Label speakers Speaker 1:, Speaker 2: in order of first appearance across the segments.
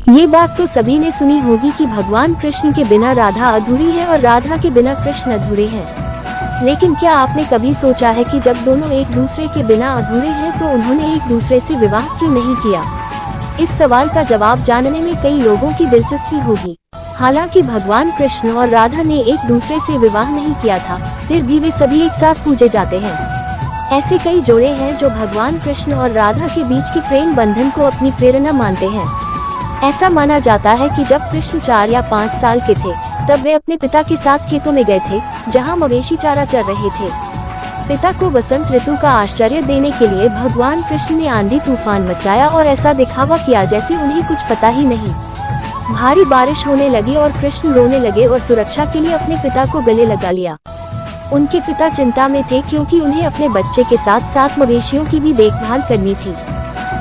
Speaker 1: ये बात तो सभी ने सुनी होगी कि भगवान कृष्ण के बिना राधा अधूरी है और राधा के बिना कृष्ण अधूरे हैं। लेकिन क्या आपने कभी सोचा है कि जब दोनों एक दूसरे के बिना अधूरे हैं तो उन्होंने एक दूसरे से विवाह क्यों नहीं किया? इस सवाल का जवाब जानने में कई लोगों की दिलचस्पी होगी। हालांकि भगवान कृष्ण और राधा ने एक दूसरे से विवाह नहीं किया था, फिर भी वे सभी एक साथ पूजे जाते हैं। ऐसे कई जोड़े हैं जो भगवान कृष्ण और राधा के बीच के प्रेम बंधन को अपनी प्रेरणा मानते हैं। ऐसा माना जाता है कि जब कृष्ण 4 या 5 साल के थे, तब वे अपने पिता के साथ खेतों में गए थे, जहां मवेशी चारा चर रहे थे। पिता को वसंत ऋतु का आश्चर्य देने के लिए भगवान कृष्ण ने आंधी तूफान मचाया और ऐसा दिखावा किया जैसे उन्हें कुछ पता ही नहीं। भारी बारिश होने लगी और कृष्ण रोने लगे और सुरक्षा के लिए अपने पिता को गले लगा लिया। उनके पिता चिंता में थे क्योंकि उन्हें अपने बच्चे के साथ साथ मवेशियों की भी देखभाल करनी थी।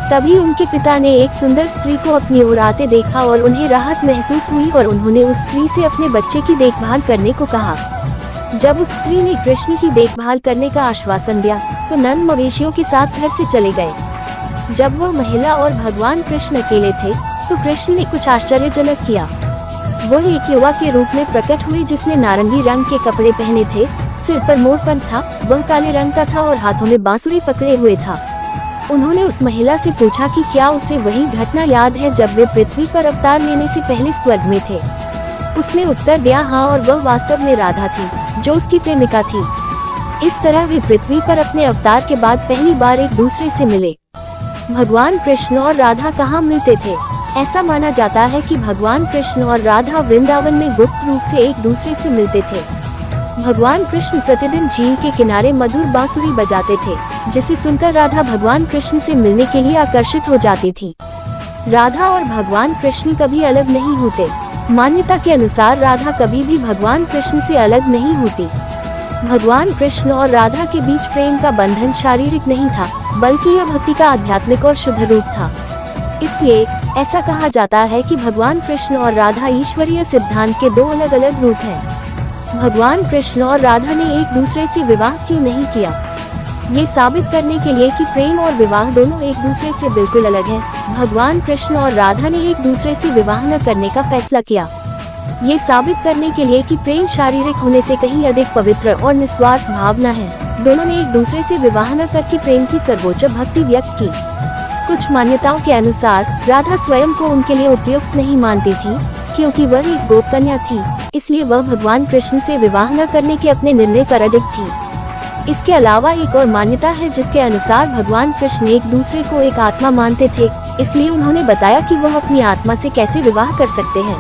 Speaker 1: तभी उनके पिता ने एक सुंदर स्त्री को अपनी ओर आते देखा और उन्हें राहत महसूस हुई और उन्होंने उस स्त्री से अपने बच्चे की देखभाल करने को कहा। जब उस स्त्री ने कृष्ण की देखभाल करने का आश्वासन दिया तो नंद मवेशियों के साथ घर से चले गए। जब वह महिला और भगवान कृष्ण अकेले थे तो कृष्ण ने कुछ आश्चर्यजनक किया। वह एक युवा के रूप में प्रकट हुए जिसने नारंगी रंग के कपड़े पहने थे, सिर पर मोरपंख था, वह काले रंग का था और हाथों में बांसुरी पकड़े हुए था। उन्होंने उस महिला से पूछा कि क्या उसे वही घटना याद है जब वे पृथ्वी पर अवतार लेने से पहले स्वर्ग में थे। उसने उत्तर दिया हाँ, और वह वास्तव में राधा थी जो उसकी प्रेमिका थी। इस तरह वे पृथ्वी पर अपने अवतार के बाद पहली बार एक दूसरे से मिले। भगवान कृष्ण और राधा कहाँ मिलते थे? ऐसा माना जाता है कि भगवान कृष्ण और राधा वृंदावन में गुप्त रूप से एक दूसरे से मिलते थे। भगवान कृष्ण प्रतिदिन झील के किनारे मधुर बांसुरी बजाते थे, जिसे सुनकर राधा भगवान कृष्ण से मिलने के लिए आकर्षित हो जाती थी। राधा और भगवान कृष्ण कभी अलग नहीं होते। मान्यता के अनुसार राधा कभी भी भगवान कृष्ण से अलग नहीं होती। भगवान कृष्ण और राधा के बीच प्रेम का बंधन शारीरिक नहीं था, बल्कि यह भक्ति का आध्यात्मिक और शुद्ध रूप था। इसलिए ऐसा कहा जाता है कि भगवान कृष्ण और राधा ईश्वरीय सिद्धांत के दो अलग अलग रूप हैं। भगवान कृष्ण और राधा ने एक दूसरे से विवाह क्यों नहीं किया? ये साबित करने के लिए कि प्रेम और विवाह दोनों एक दूसरे से बिल्कुल अलग हैं, भगवान कृष्ण और राधा ने एक दूसरे से विवाह न करने का फैसला किया। ये साबित करने के लिए कि प्रेम शारीरिक होने से कहीं अधिक पवित्र और निस्वार्थ भावना है, दोनों ने एक दूसरे से विवाह न करके प्रेम की सर्वोच्च भक्ति व्यक्त की। कुछ मान्यताओं के अनुसार राधा स्वयं को उनके लिए उपयुक्त नहीं मानती थी, क्योंकि वह एक गोप कन्या थी, इसलिए वह भगवान कृष्ण से विवाह न करने के अपने निर्णय पर अडिग थी। इसके अलावा एक और मान्यता है जिसके अनुसार भगवान कृष्ण एक दूसरे को एक आत्मा मानते थे, इसलिए उन्होंने बताया कि वह अपनी आत्मा से कैसे विवाह कर सकते हैं।